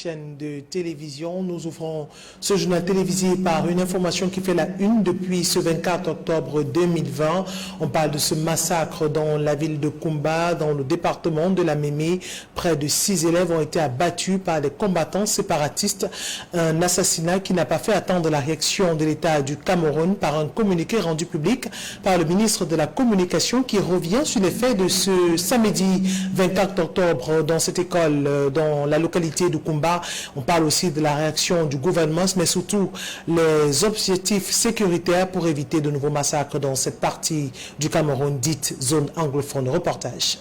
chaîne de télévision. Nous ouvrons ce journal télévisé par une information qui fait la une depuis ce 24 octobre 2020. On parle de ce massacre dans la ville de Koumba, dans le département de la Mémé. Près de 6 élèves ont été abattus par des combattants séparatistes. Un assassinat qui n'a pas fait attendre la réaction de l'État du Cameroun par un communiqué rendu public par le ministre de la Communication qui revient sur les faits de ce samedi 24 octobre dans cette école, dans la localité de Koumba. On parle aussi de la réaction du gouvernement, mais surtout les objectifs sécuritaires pour éviter de nouveaux massacres dans cette partie du Cameroun dite zone anglophone. Reportage.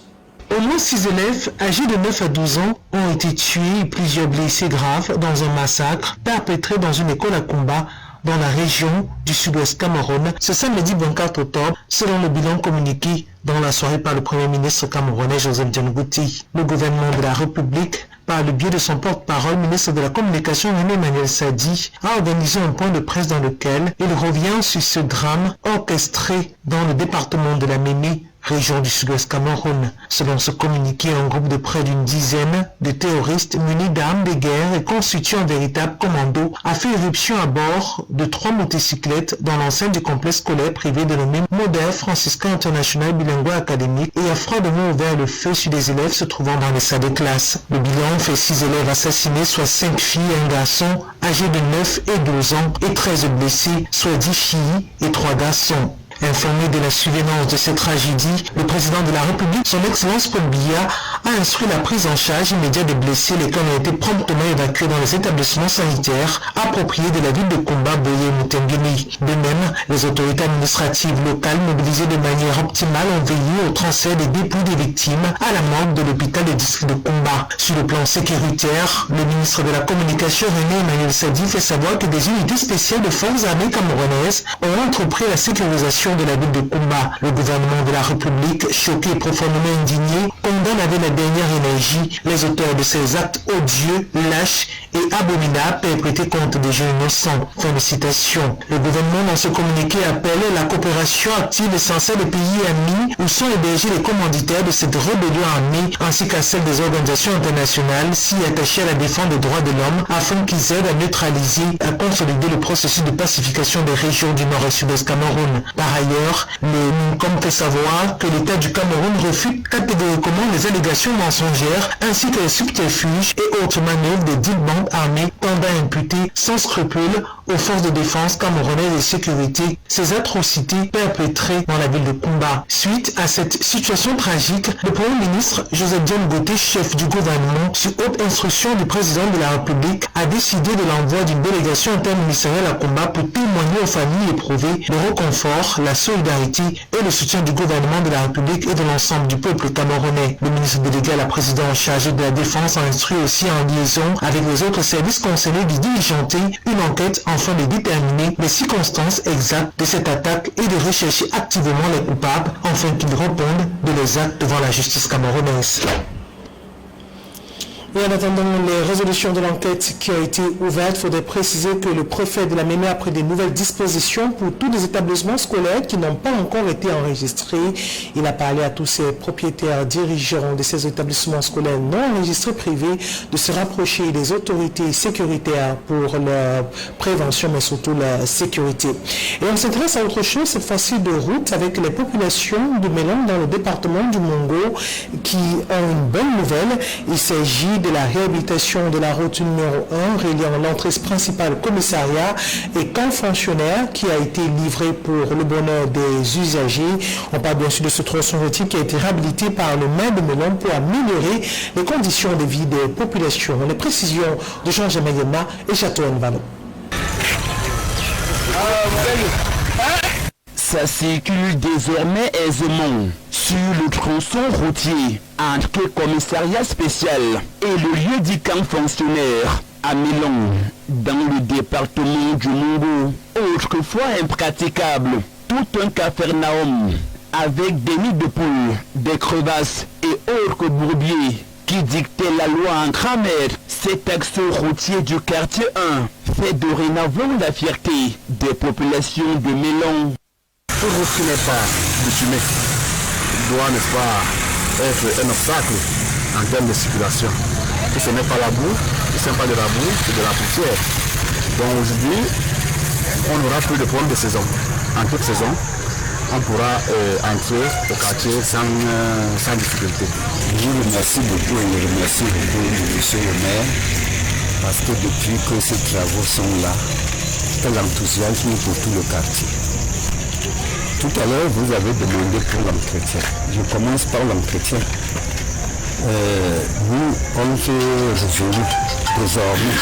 Au moins 6 élèves âgés de 9 à 12 ans ont été tués et plusieurs blessés graves dans un massacre perpétré dans une école à Koumba, dans la région du sud-ouest Cameroun, ce samedi 24 octobre, selon le bilan communiqué dans la soirée par le Premier ministre camerounais Joseph Dione-Ngouti. Le gouvernement de la République, par le biais de son porte-parole, ministre de la Communication René Emmanuel Sadi, a organisé un point de presse dans lequel il revient sur ce drame orchestré dans le département de la Mémé, région du sud-ouest Cameroun. Selon ce communiqué, un groupe de près d'une dizaine de terroristes munis d'armes de guerre et constitués en véritable commando a fait éruption à bord de 3 motocyclettes dans l'enceinte du complexe scolaire privé dénommé Modèle Franciscain International Bilingual Académique et a froidement ouvert le feu sur des élèves se trouvant dans les salles de classe. Le bilan fait 6 élèves assassinés, soit 5 filles et un garçon âgés de 9 et 12 ans et 13 blessés, soit 10 filles et 3 garçons. Informé de la survenance de cette tragédie, le président de la République, son Excellence Paul Biya, a instruit la prise en charge immédiate des blessés, lesquels ont été promptement évacués dans les établissements sanitaires appropriés de la ville de Koumba, Boye et Mutengeli. De même, les autorités administratives locales mobilisées de manière optimale ont veillé au transfert des dépouilles des victimes à la morgue de l'hôpital du district de Koumba. Sur le plan sécuritaire, le ministre de la Communication René Emmanuel Sadi fait savoir que des unités spéciales de forces armées camerounaises ont entrepris la sécurisation de la ville de Koumba. Le gouvernement de la République, choqué et profondément indigné, condamne avec la dernière énergie les auteurs de ces actes odieux, lâches et abominables perpétrés contre des jeunes innocents. Fin de citation. Le gouvernement dans ce communiqué appelle la coopération active et sincère des pays amis où sont hébergés les commanditaires de cette rébellion armée ainsi qu'à celle des organisations internationales si attachées à la défense des droits de l'homme afin qu'ils aident à neutraliser et à consolider le processus de pacification des régions du nord et sud-est Cameroun. Par ailleurs, le MINCOM fait savoir que l'État du Cameroun refute catégoriquement les allégations mensongères ainsi que les subterfuges et autres manœuvres des dites bandes armées tendant à imputer sans scrupule aux forces de défense camerounaises et de sécurité ces atrocités perpétrées dans la ville de Koumba. Suite à cette situation tragique, le Premier ministre Joseph Dione-Ngouti, chef du gouvernement, sur haute instruction du président de la République, a décidé de l'envoi d'une délégation interministérielle à Koumba pour témoigner aux familles éprouvées le réconfort, la solidarité et le soutien du gouvernement de la République et de l'ensemble du peuple camerounais. Le ministre délégué à la présidence chargé de la défense a instruit aussi en liaison avec les autres services concernés de diligenter une enquête afin de déterminer les circonstances exactes de cette attaque et de rechercher activement les coupables afin qu'ils répondent de leurs actes devant la justice camerounaise. Et en attendant les résolutions de l'enquête qui a été ouverte, il faudrait préciser que le préfet de la Mémé a pris des nouvelles dispositions pour tous les établissements scolaires qui n'ont pas encore été enregistrés. Il a parlé à tous ces propriétaires dirigeants de ces établissements scolaires non enregistrés privés de se rapprocher des autorités sécuritaires pour leur prévention mais surtout la sécurité. Et on s'intéresse à autre chose, cette fois-ci de route avec les populations de Mélan dans le département du Mongo qui ont une bonne nouvelle. Il s'agit de la réhabilitation de la route numéro 1 reliant l'entrée principale au commissariat et camp fonctionnaire qui a été livré pour le bonheur des usagers. On parle bien sûr de ce tronçon routier qui a été réhabilité par le maire de Mélan pour améliorer les conditions de vie des populations. Les précisions de Jean-Jacques Mayena et Château-Anne Vallon. Ça circule désormais aisément sur le tronçon routier entre le commissariat spécial et le lieu du camp fonctionnaire à Mélan, dans le département du Mongo. Autrefois impraticable, tout un capharnaüm avec des nids de poules, des crevasses et autres bourbiers qui dictait la loi en grammaire. Cet axe routier du quartier 1 fait dorénavant la fierté des populations de Mélan. Tout route qui n'est pas bitumée doit, n'est-ce pas, être un obstacle en termes de circulation. Si ce n'est pas la boue, ce n'est pas de la boue, c'est de la poussière. Donc aujourd'hui, on n'aura plus de problème de saison. En toute saison, on pourra entrer au quartier sans difficulté. Je vous remercie beaucoup et je remercie beaucoup monsieur le maire parce que depuis que ces travaux sont là, c'est l'enthousiasme pour tout le quartier. Tout à l'heure, vous avez demandé pour l'entretien. Je commence par l'entretien. Nous, on fait résolu désormais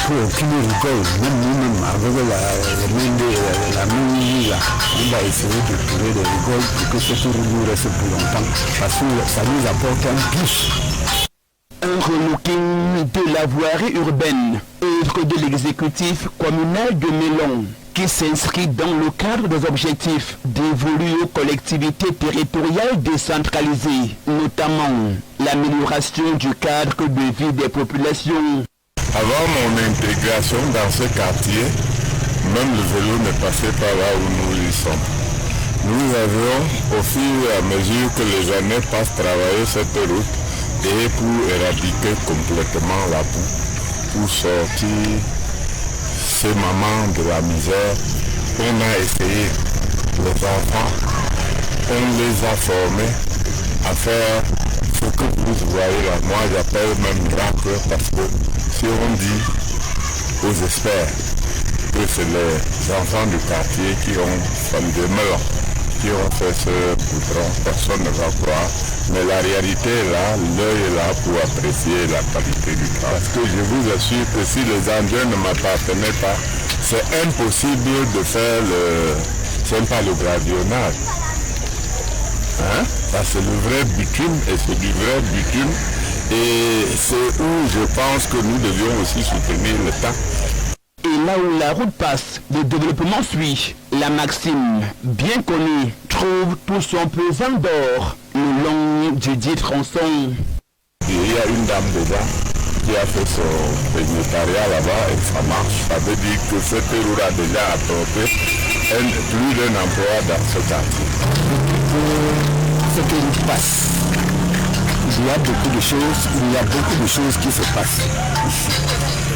pour aucune rigole, même nous-mêmes, avec la main là, on va essayer de trouver des rigoles pour que cette route nous reste plus longtemps, parce que ça nous apporte un plus. Un relooking de la voirie urbaine, œuvre de l'exécutif communal de Mélon, qui s'inscrit dans le cadre des objectifs dévolus aux collectivités territoriales décentralisées, notamment l'amélioration du cadre de vie des populations. Avant mon intégration dans ce quartier, même le vélo ne passait pas là où nous y sommes. Nous avions, au fur et à mesure que les années passent, travaillé cette route et pour éradiquer complètement la boue, pour sortir ces mamans de la misère. On a essayé, les enfants, on les a formés à faire ce que vous voyez là. Moi j'appelle même miracle parce que si on dit aux experts que c'est les enfants du quartier qui ont fallu des melons, qui ont fait ce goudron, personne ne va croire. Mais la réalité est là, l'œil est là pour apprécier la qualité du travail. Parce que je vous assure que si les engins ne m'appartenaient pas, c'est impossible de faire le gradillonnage. Hein? Ça c'est le vrai bitume et c'est du vrai bitume. Et c'est où je pense que nous devions aussi soutenir l'État. Et là où la route passe, le développement suit. La maxime, bien connue, trouve tout son pesant d'or le long du dit tronçon. Il y a une dame dedans qui a fait son végétariat là-bas et ça marche. Ça veut dire que cette route a déjà apporté plus d'un emploi dans ce quartier. Ce qu'il passe. Il y a beaucoup de choses qui se passent ici,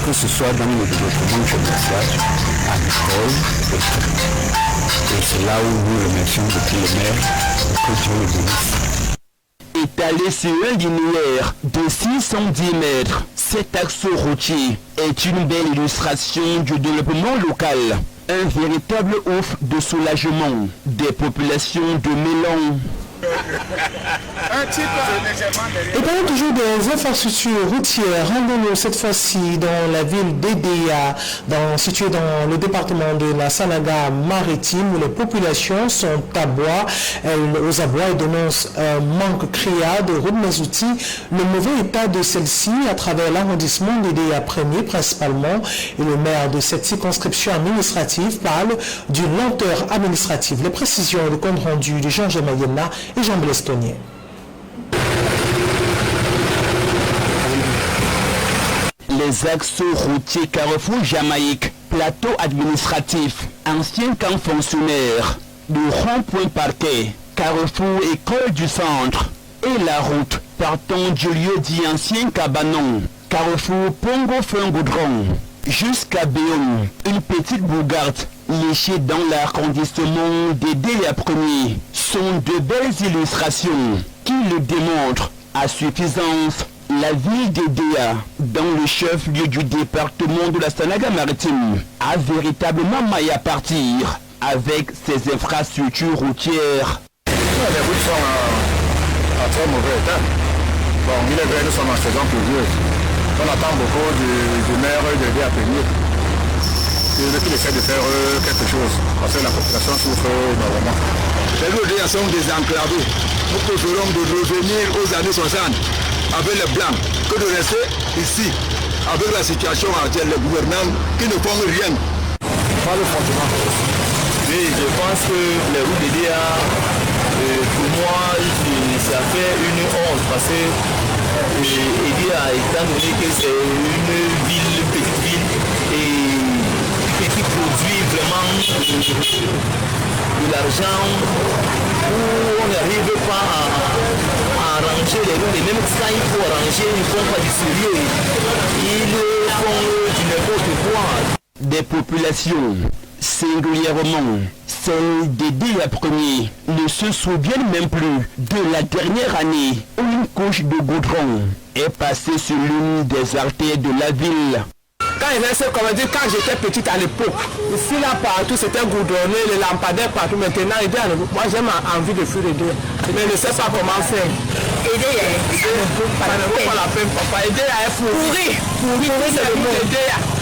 que ce soit dans le développement commercial, agricole, et c'est là où nous remercions depuis le maire, que Dieu le bénisse. Étalé sur un linéaire de 610 mètres, cet axe routier est une belle illustration du développement local. Un véritable ouf de soulagement des populations de Mélon. Et parlons toujours des infrastructures routières. Rendons-nous cette fois-ci dans la ville d'Edéa, située dans le département de la Sanaga maritime, où les populations sont aux abois et dénoncent un manque criard de routes, mais aussi le mauvais état de celle-ci à travers l'arrondissement d'Edéa premier principalement. Et le maire de cette circonscription administrative parle d'une lenteur administrative. Les précisions, le compte rendu de Jean Gemayena et Jean Blestonier. Les axes routiers Carrefour Jamaïque, plateau administratif, ancien camp fonctionnaire, le rond-point parquet, Carrefour École du Centre et la route partant du lieu dit ancien Cabanon, Carrefour Pongo Fin Goudron, jusqu'à Béon, une petite bourgade léchée dans l'arrondissement d'Edéa premier, sont de belles illustrations qui le démontrent à suffisance. La ville d'Edéa, dans le chef-lieu du département de la Sanaga maritime, a véritablement maille à partir avec ses infrastructures routières. Les routes sont en très mauvais état. Bon, il est vrai, nous sommes en saison pluvieuse. On attend beaucoup du maire d'Edéa premier. Il essaie de faire quelque chose, parce que la population souffre énormément. Les routes d'Edéa sont désenclavées. Nous préférons de revenir aux années 60 avec les blancs que de rester ici avec la situation actuelle, les gouvernants qui ne font rien. Pas le fondement. Oui, je pense que les routes d'Edéa, pour moi, ça fait une honte parce que Edéa, étant donné que c'est une petite ville et qui produit vraiment de l'argent où on n'arrive pas à arranger les et même quand il faut arranger, ils ne font pas du sérieux. Ils font du n'importe quoi. Des populations, singulièrement celles des DEA premiers, ne se souviennent même plus de la dernière année où une couche de goudron est passée sur l'une des artères de la ville. Quand il restait, comme dire, quand j'étais petite à l'époque, ici là partout c'était goudronné, les lampadaires partout. Maintenant, moi j'ai envie de fuir aider. Mais je ne sais pas comment faire. Aider, pas la peine, papa. Aider à pourri. Pourri, c'est le mot.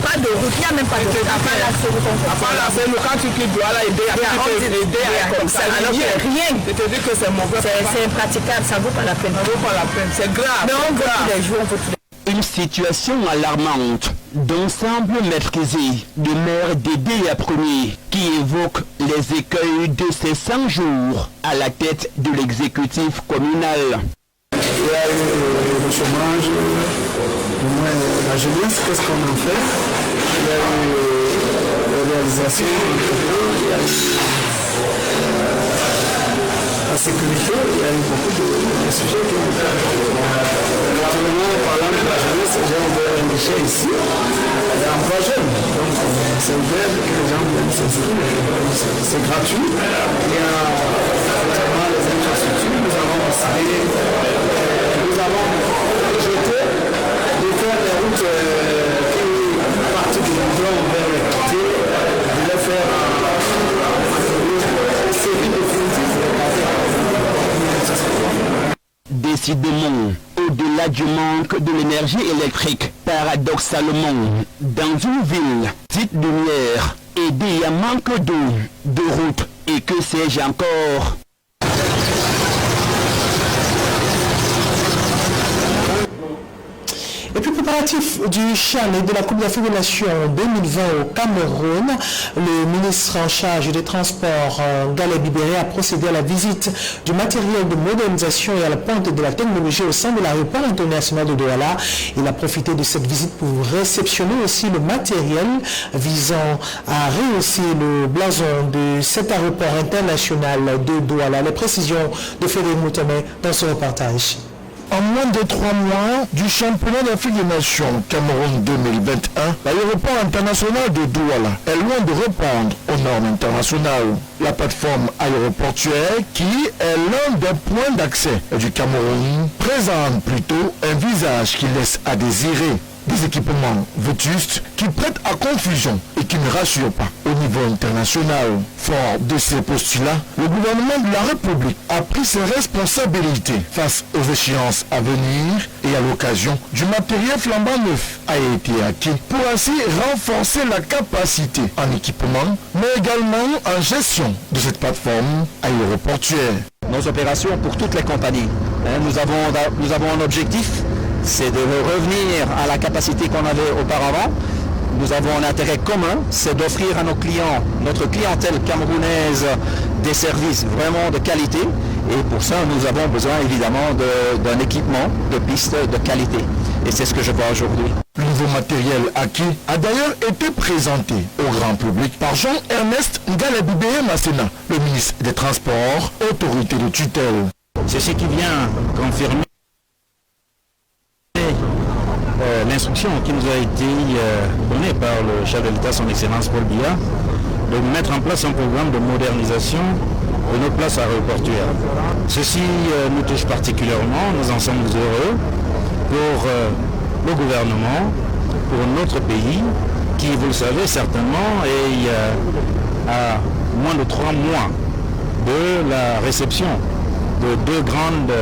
Pas de route, il n'y a même pas de route. Après la scène, quand tu quittes Douala, aider comme ça. Alors rien. Je te dis que c'est mauvais. C'est impraticable, ça ne vaut pas la peine. Ça ne vaut pas la peine, c'est grave. Mais on veut tous les jours, on veut tous les jours. Une situation alarmante dont semble maîtriser le maire des DEA premiers qui évoque les écueils de ces 100 jours à la tête de l'exécutif communal. Il y a eu le chômage, au moins la jeunesse, qu'est-ce qu'on en fait? Il y a eu la réalisation, il y a eu la sécurité, il y a eu beaucoup de sujets qui ont été naturellement, parlant de la jeunesse, j'ai ouvert un guichet ici, il y a l'emploi jeune, donc c'est ouvert que les gens viennent s'inscrire, c'est gratuit. Il y a effectivement les infrastructures, nous avons décidé, nous avons jeté de faire les routes qui partent du goudron vers les quartiers, de les faire en série définitive. Décidément, au-delà du manque de l'énergie électrique, paradoxalement, dans une ville dite lumière, et il y a manque d'eau, de routes et que sais-je encore. Et puis préparatif du CHAN et de la Coupe d'Afrique des Nations 2020 au Cameroun, le ministre en charge des Transports, Galais Bibéré, a procédé à la visite du matériel de modernisation et à la pointe de la technologie au sein de l'aéroport international de Douala. Il a profité de cette visite pour réceptionner aussi le matériel visant à rehausser le blason de cet aéroport international de Douala. Les précisions de Frédéric Moutomé dans ce reportage. En moins de 3 mois du championnat d'Afrique des Nations Cameroun 2021, l'aéroport international de Douala est loin de répondre aux normes internationales. La plateforme aéroportuaire, qui est l'un des points d'accès du Cameroun, présente plutôt un visage qui laisse à désirer. Des équipements vétustes qui prêtent à confusion et qui ne rassurent pas au niveau international. Fort de ces postulats, le gouvernement de la République a pris ses responsabilités face aux échéances à venir et à l'occasion du matériel flambant neuf a été acquis pour ainsi renforcer la capacité en équipement mais également en gestion de cette plateforme aéroportuaire. Nos opérations pour toutes les compagnies, nous avons un objectif, c'est de revenir à la capacité qu'on avait auparavant. Nous avons un intérêt commun, c'est d'offrir à nos clients, notre clientèle camerounaise, des services vraiment de qualité. Et pour ça, nous avons besoin évidemment d'un équipement de pistes de qualité. Et c'est ce que je vois aujourd'hui. Le nouveau matériel acquis a d'ailleurs été présenté au grand public par Jean-Ernest Ngalabibé Massena, le ministre des Transports, autorité de tutelle. C'est ce qui vient confirmer l'instruction qui nous a été donnée par le chef de l'État, son Excellence Paul Biya, de mettre en place un programme de modernisation de nos places aéroportuaires. Ceci nous touche particulièrement, nous en sommes heureux pour le gouvernement, pour notre pays, qui, vous le savez certainement, est à moins de 3 mois de la réception de 2 grandes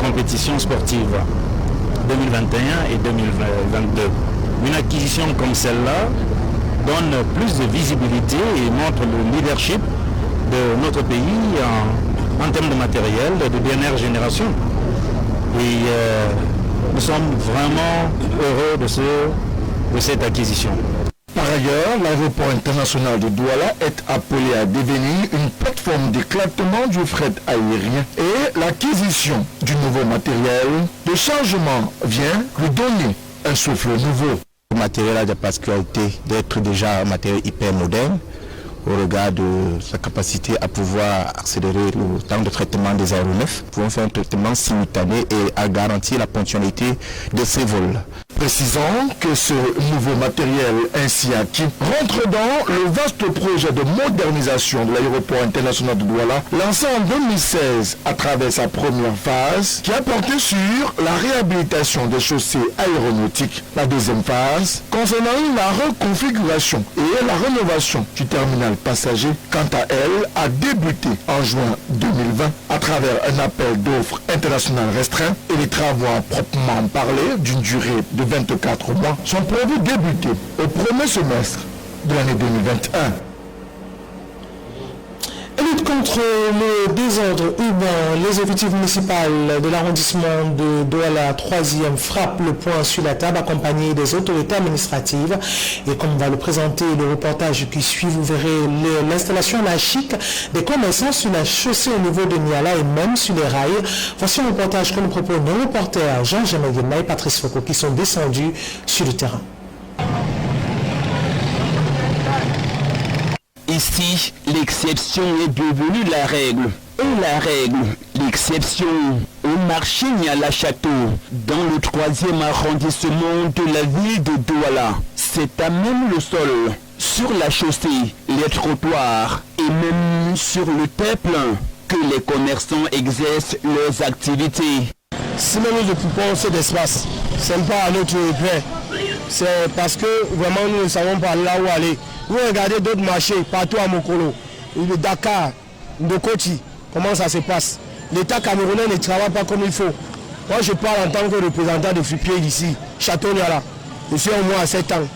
compétitions sportives, 2021 et 2022. Une acquisition comme celle-là donne plus de visibilité et montre le leadership de notre pays en termes de matériel de dernière génération. Et nous sommes vraiment heureux de cette acquisition. Par ailleurs, l'aéroport international de Douala est appelé à devenir une plateforme d'éclatement du fret aérien et l'acquisition du nouveau matériel de chargement vient lui donner un souffle nouveau. Le matériel a des particularités d'être déjà un matériel hyper moderne au regard de sa capacité à pouvoir accélérer le temps de traitement des aéronefs. Nous pouvons faire un traitement simultané et à garantir la ponctualité de ces vols. Précisons que ce nouveau matériel ainsi acquis rentre dans le vaste projet de modernisation de l'aéroport international de Douala, lancé en 2016 à travers sa première phase, qui a porté sur la réhabilitation des chaussées aéronautiques. La deuxième phase concernant la reconfiguration et la rénovation du terminal passager, quant à elle, a débuté en juin 2020 à travers un appel d'offres international restreint, et les travaux à proprement parler d'une durée de 24 mois sont prévus débuter au premier semestre de l'année 2021. Lutte contre le désordre urbain, les effectifs municipaux de l'arrondissement de Douala 3e frappent le point sur la table accompagnés des autorités administratives. Et comme on va le présenter, le reportage qui suit, vous verrez l'installation anarchique des commerçants sur la chaussée au niveau de Niala et même sur les rails. Voici un reportage que nous proposent nos reporters Jean-Jamal Guéma et Patrice Foucault qui sont descendus sur le terrain. Ici, l'exception est devenue la règle. Et la règle, l'exception, au marché Niala-Château, dans le 3e arrondissement de la ville de Douala. C'est à même le sol, sur la chaussée, les trottoirs et même sur le terre-plein que les commerçants exercent leurs activités. Si même nous occupons cet espace, ce n'est pas à notre gré. C'est parce que vraiment nous ne savons pas là où aller. Vous regardez d'autres marchés partout à Mokolo, le Dakar, Ndokoti, comment ça se passe. L'État camerounais ne travaille pas comme il faut. Moi je parle en tant que représentant de fripiers d'ici, Château Niala. Je suis au moins à 7 ans.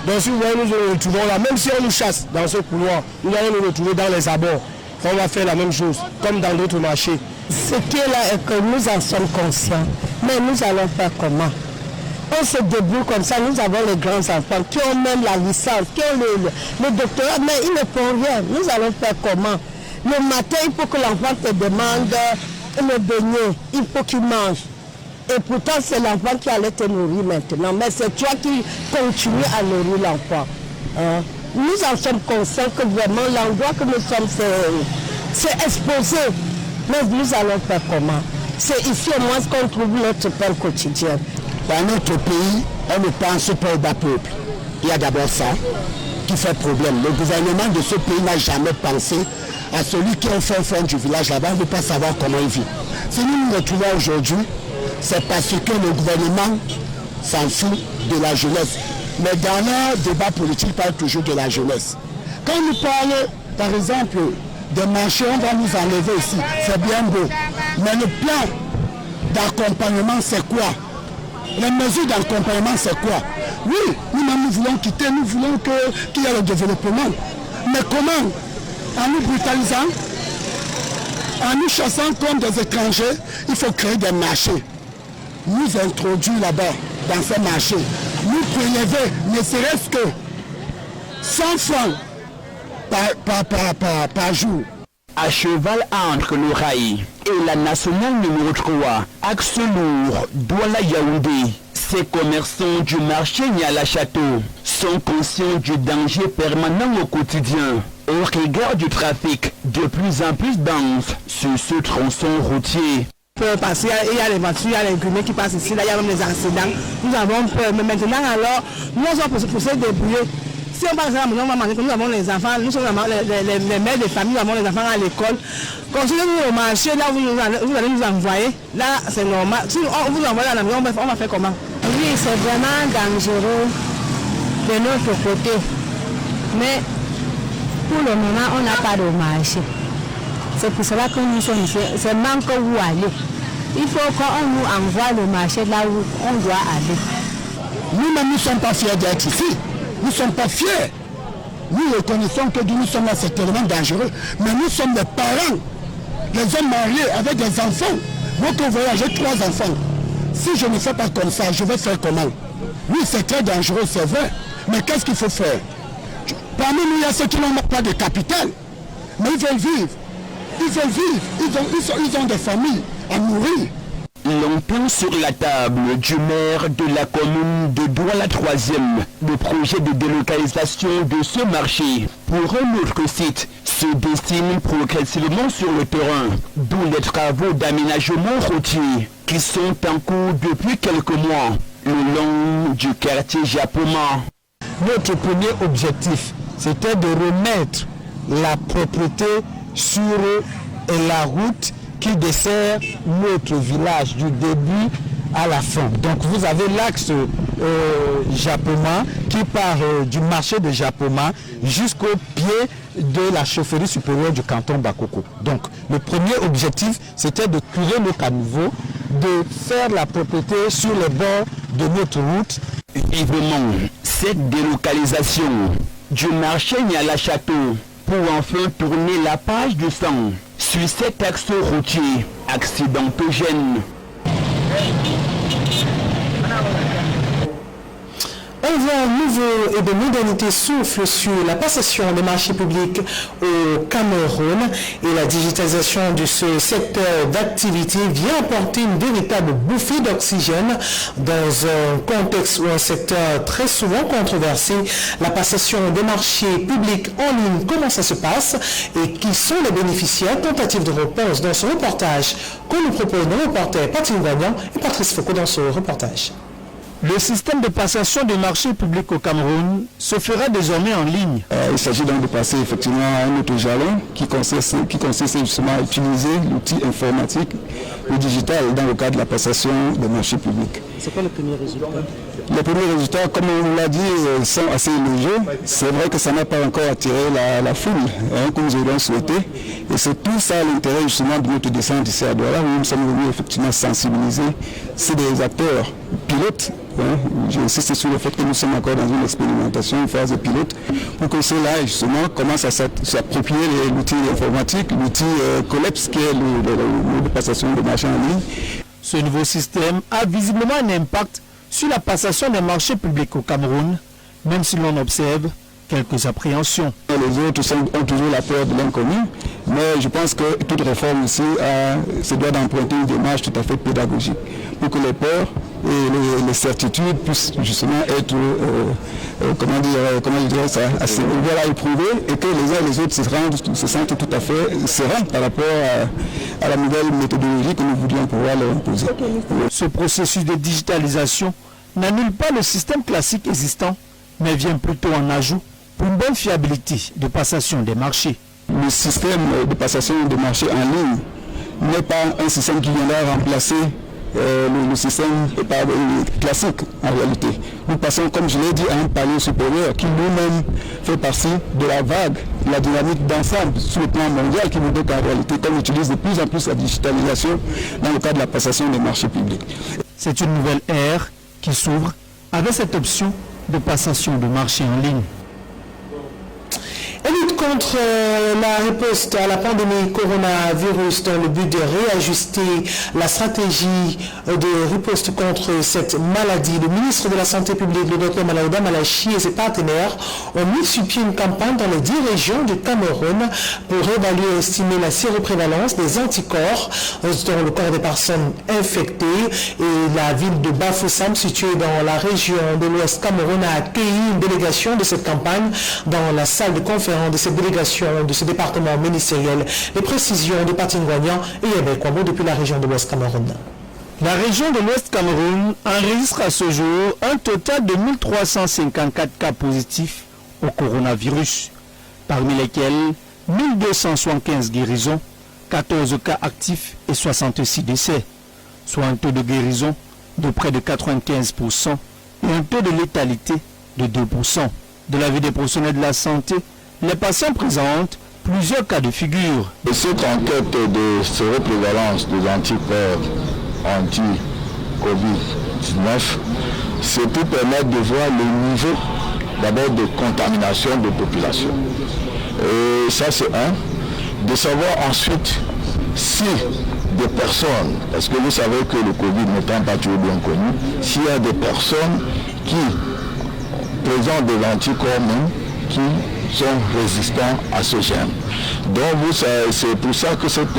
Donc si vous voyez, nous nous retrouvons là, même si on nous chasse dans ce couloir, nous allons nous retrouver dans les abords. On va faire la même chose, comme dans d'autres marchés. Ce qui est là est que nous en sommes conscients, mais nous allons faire comment? On se débrouille comme ça, nous avons les grands enfants qui ont même la licence, qui ont le doctorat, mais ils ne font rien. Nous allons faire comment? Le matin, il faut que l'enfant te demande le beignet, il faut qu'il mange. Et pourtant, c'est l'enfant qui allait te nourrir maintenant, mais c'est toi qui continues à nourrir l'enfant. Hein? Nous en sommes conscients que vraiment l'endroit que nous sommes, c'est exposé. Mais nous allons faire comment? C'est ici au moins qu'on trouve notre pain quotidien. Dans notre pays, on ne pense pas au bas peuple. Il y a d'abord ça qui fait problème. Le gouvernement de ce pays n'a jamais pensé à celui qui est au fond du village là-bas, il ne veut pas savoir comment il vit. Si nous nous retrouvons aujourd'hui, c'est parce que le gouvernement s'en fout de la jeunesse. Mais dans leur débat politique, il parle toujours de la jeunesse. Quand nous parlons, par exemple, des marchés, on va nous enlever ici, c'est bien beau. Mais le plan d'accompagnement, c'est quoi? Les mesures d'accompagnement, c'est quoi? Oui, nous-mêmes, nous voulons quitter, nous voulons qu'il y ait le développement. Mais comment? En nous brutalisant, en nous chassant comme des étrangers, il faut créer des marchés. Nous introduire là-bas, dans ces marchés, nous prélever, ne serait-ce que 100 francs par jour. À cheval entre le rail et la nationale numéro 3, axe lourd, Douala-Yaoundé, ces commerçants du marché Niala-Château sont conscients du danger permanent au quotidien, au regard du trafic de plus en plus dense sur ce tronçon routier. Parce qu'il y a les voitures, il y a les grenades qui passent ici, là il y a même des accidents. Nous avons peur, mais maintenant alors, nous sommes pour se débrouiller. Si on passe à la maison, on va manger, nous avons les enfants, nous sommes les mères de famille, nous avons les enfants à l'école. Quand nous au marché, là vous allez nous envoyer, là c'est normal. Si on vous envoie à la maison, on va faire comment? Oui, c'est vraiment dangereux de notre côté. Mais pour le moment, on n'a pas de marché. C'est pour cela que nous sommes ici. C'est manque où aller. Il faut qu'on nous envoie le marché là où on doit aller. Nous-mêmes, nous ne sommes pas fiers d'être ici. Nous ne sommes pas fiers. Nous reconnaissons que nous sommes là, c'est tellement dangereux. Mais nous sommes des parents, des hommes mariés avec des enfants. Moi, quand vous voyez, j'ai 3 enfants. Si je ne fais pas comme ça, je vais faire comment? Oui, c'est très dangereux, c'est vrai. Mais qu'est-ce qu'il faut faire? Parmi nous, il y a ceux qui n'ont pas de capital. Mais ils veulent vivre. Ils veulent vivre. Ils ont des familles à nourrir. longtemps sur la table du maire de la commune de Douala 3e le projet de délocalisation de ce marché pour un autre site se dessine progressivement sur le terrain, d'où les travaux d'aménagement routier qui sont en cours depuis quelques mois le long du quartier Japoma. Notre premier objectif, c'était de remettre la propriété sur la route qui dessert notre village du début à la fin. Donc vous avez l'axe Japoma qui part du marché de Japoma jusqu'au pied de la chaufferie supérieure du canton Bakoko. Donc le premier objectif, c'était de curer le caniveau, de faire la propriété sur les bords de notre route. Vivement, cette délocalisation du marché Niala-Château pour enfin tourner la page du sang sur cet axe routier accidentogène. Un vent nouveau et de modernité souffle sur la passation des marchés publics au Cameroun et la digitalisation de ce secteur d'activité vient apporter une véritable bouffée d'oxygène dans un contexte où un secteur très souvent controversé, la passation des marchés publics en ligne, comment ça se passe et qui sont les bénéficiaires. Tentative de réponse dans ce reportage que nous proposent nos reporters Patrick Vagnan et Patrice Foucault dans ce reportage. Le système de passation des marchés publics au Cameroun se fera désormais en ligne. Il s'agit donc de passer effectivement à un autre jalon qui consiste justement à utiliser l'outil informatique, le digital, dans le cadre de la passation des marchés publics. C'est quoi le premier résultat? Les premiers résultats, comme on l'a dit, sont assez élogieux. C'est vrai que ça n'a pas encore attiré la foule, comme nous l'aurions souhaité. Et c'est tout ça l'intérêt justement de notre descente ici à Douala, où nous sommes venus effectivement sensibiliser. C'est des acteurs pilotes. J'insiste sur le fait que nous sommes encore dans une expérimentation, une phase de pilote, pour que ceux-là justement commencent à s'approprier l'outil informatique, l'outil COLEPS, qui est le passation de marchés en ligne. Ce nouveau système a visiblement un impact sur la passation des marchés publics au Cameroun, même si l'on observe quelques appréhensions. Les autres ont toujours la peur de l'inconnu, mais je pense que toute réforme ici se doit d'emprunter une démarche tout à fait pédagogique pour que les peurs et les certitudes puissent justement être, à ce niveau-là éprouvées et que les uns et les autres se sentent tout à fait sereins par rapport à la nouvelle méthodologie que nous voulions pouvoir leur imposer. Ce processus de digitalisation n'annule pas le système classique existant, mais vient plutôt en ajout pour une bonne fiabilité de passation des marchés. Le système de passation des marchés en ligne n'est pas un système qui viendra remplacer le système classique en réalité. Nous passons, comme je l'ai dit, à un palier supérieur qui lui-même fait partie de la vague, de la dynamique d'ensemble sur le plan mondial qui nous dit qu'en réalité, qu'on utilise de plus en plus la digitalisation dans le cadre de la passation des marchés publics. C'est une nouvelle ère qui s'ouvre avec cette option de passation de marché en ligne. Elle lutte contre la riposte à la pandémie coronavirus dans le but de réajuster la stratégie de riposte contre cette maladie. Le ministre de la Santé publique, le Dr Malaouda Malachi et ses partenaires ont mis sur pied une campagne dans les 10 régions du Cameroun pour évaluer et estimer la séroprévalence des anticorps dans le corps des personnes infectées. Et la ville de Bafoussam, située dans la région de l'Ouest Cameroun, a accueilli une délégation de cette campagne dans la salle de conférence de cette délégation de ce département ministériel. Les précisions de Patrick Vagnan et Yabel Kwamo depuis la région de l'Ouest Cameroun. La région de l'Ouest Cameroun enregistre à ce jour un total de 1354 cas positifs au coronavirus, parmi lesquels 1275 guérisons, 14 cas actifs et 66 décès, soit un taux de guérison de près de 95% et un taux de létalité de 2%. De l'avis des professionnels de la santé, les patients présentent plusieurs cas de figure. Et cette enquête de séroprévalence des anticorps anti-Covid-19, c'est pour permettre de voir le niveau d'abord de contamination de population. Et ça c'est un. De savoir ensuite si des personnes, parce que vous savez que le Covid n'étant pas toujours bien connu, s'il y a des personnes qui présentent des anticorps qui sont résistants à ce gène. Donc c'est pour ça que cette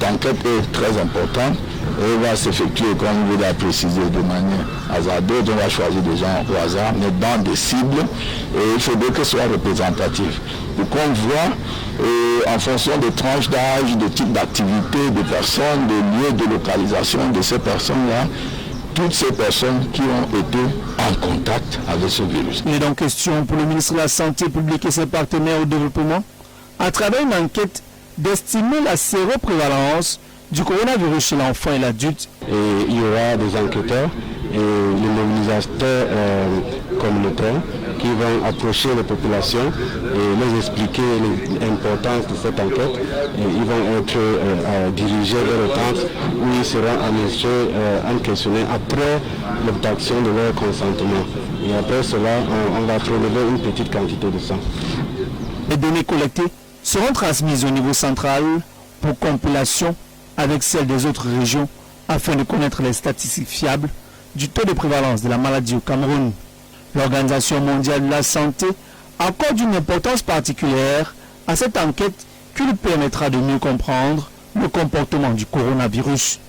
enquête est très importante et va s'effectuer, comme vous l'avez précisé, de manière hasardeuse. On va choisir des gens au hasard, mais dans des cibles, et il faudrait que ce soit représentatif. Pour qu'on voit, en fonction des tranches d'âge, des types d'activités, des personnes, des lieux de localisation de ces personnes-là, toutes ces personnes qui ont été en contact avec ce virus. Il est donc question pour le ministre de la Santé publique et ses partenaires au développement, à travers une enquête, d'estimer la séroprévalence du coronavirus chez l'enfant et l'adulte. Et il y aura des enquêteurs et les mobilisateurs communautaires qui vont approcher les populations et les expliquer l'importance de cette enquête. Et ils vont être dirigés vers le centre où ils seront administrés un questionnaire après l'obtention de leur consentement. Et après cela, on va prélever une petite quantité de sang. Les données collectées seront transmises au niveau central pour compilation avec celles des autres régions afin de connaître les statistiques fiables du taux de prévalence de la maladie au Cameroun. L'Organisation mondiale de la santé accorde une importance particulière à cette enquête qui lui permettra de mieux comprendre le comportement du coronavirus.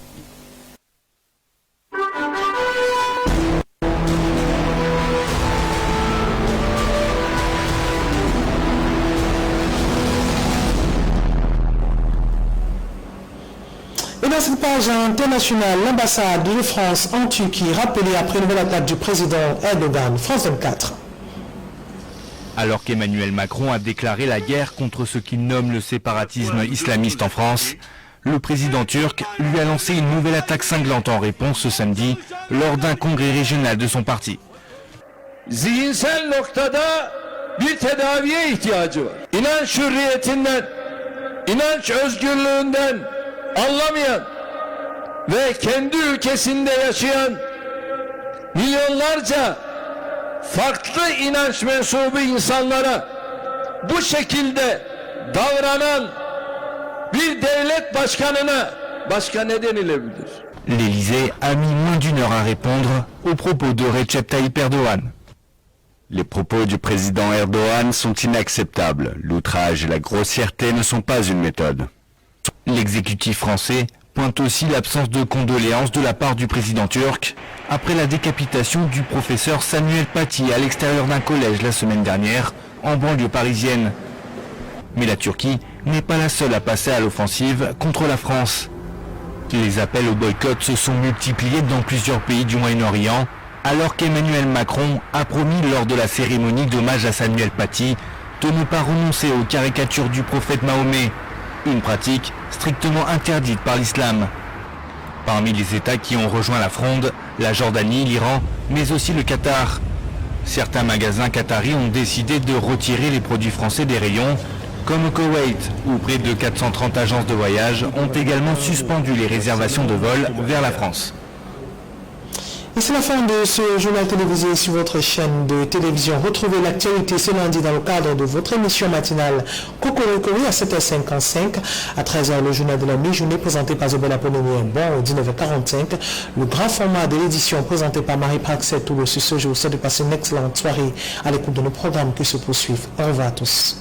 Et dans cette page internationale, l'ambassade de France en Turquie rappelée après une nouvelle attaque du président Erdogan. France 24. Alors qu'Emmanuel Macron a déclaré la guerre contre ce qu'il nomme le séparatisme islamiste en France, le président turc lui a lancé une nouvelle attaque cinglante en réponse ce samedi lors d'un congrès régional de son parti. Zihinsel noktada bir tedaviye ihtiyacı var. İnanç hürriyetinden, inanç özgürlüğünden anlamayan ve kendi ülkesinde yaşayan milyonlarca farklı inanç mensubu insanlara bu şekilde davranan bir devlet başkanına başka ne denilebilir? L'Élysée a mis moins d'une heure à répondre aux propos de Recep Tayyip Erdogan. Les propos du président Erdogan sont inacceptables. L'outrage et la grossièreté ne sont pas une méthode. L'exécutif français pointe aussi l'absence de condoléances de la part du président turc après la décapitation du professeur Samuel Paty à l'extérieur d'un collège la semaine dernière en banlieue parisienne. Mais la Turquie n'est pas la seule à passer à l'offensive contre la France. Les appels au boycott se sont multipliés dans plusieurs pays du Moyen-Orient, alors qu'Emmanuel Macron a promis lors de la cérémonie d'hommage à Samuel Paty de ne pas renoncer aux caricatures du prophète Mahomet, une pratique strictement interdite par l'islam. Parmi les États qui ont rejoint la fronde, la Jordanie, l'Iran, mais aussi le Qatar. Certains magasins qataris ont décidé de retirer les produits français des rayons, comme au Koweït, où près de 430 agences de voyage ont également suspendu les réservations de vol vers la France. Et c'est la fin de ce journal télévisé sur votre chaîne de télévision. Retrouvez l'actualité ce lundi dans le cadre de votre émission matinale Cocorico à 7h55. À 13h, le journal de la mi-journée présenté par Zobel Apollonien. Bon, au 19h45, le grand format de l'édition présenté par Marie Praxet. Tout le ce jour, c'est de passer une excellente soirée à l'écoute de nos programmes qui se poursuivent. Au revoir à tous.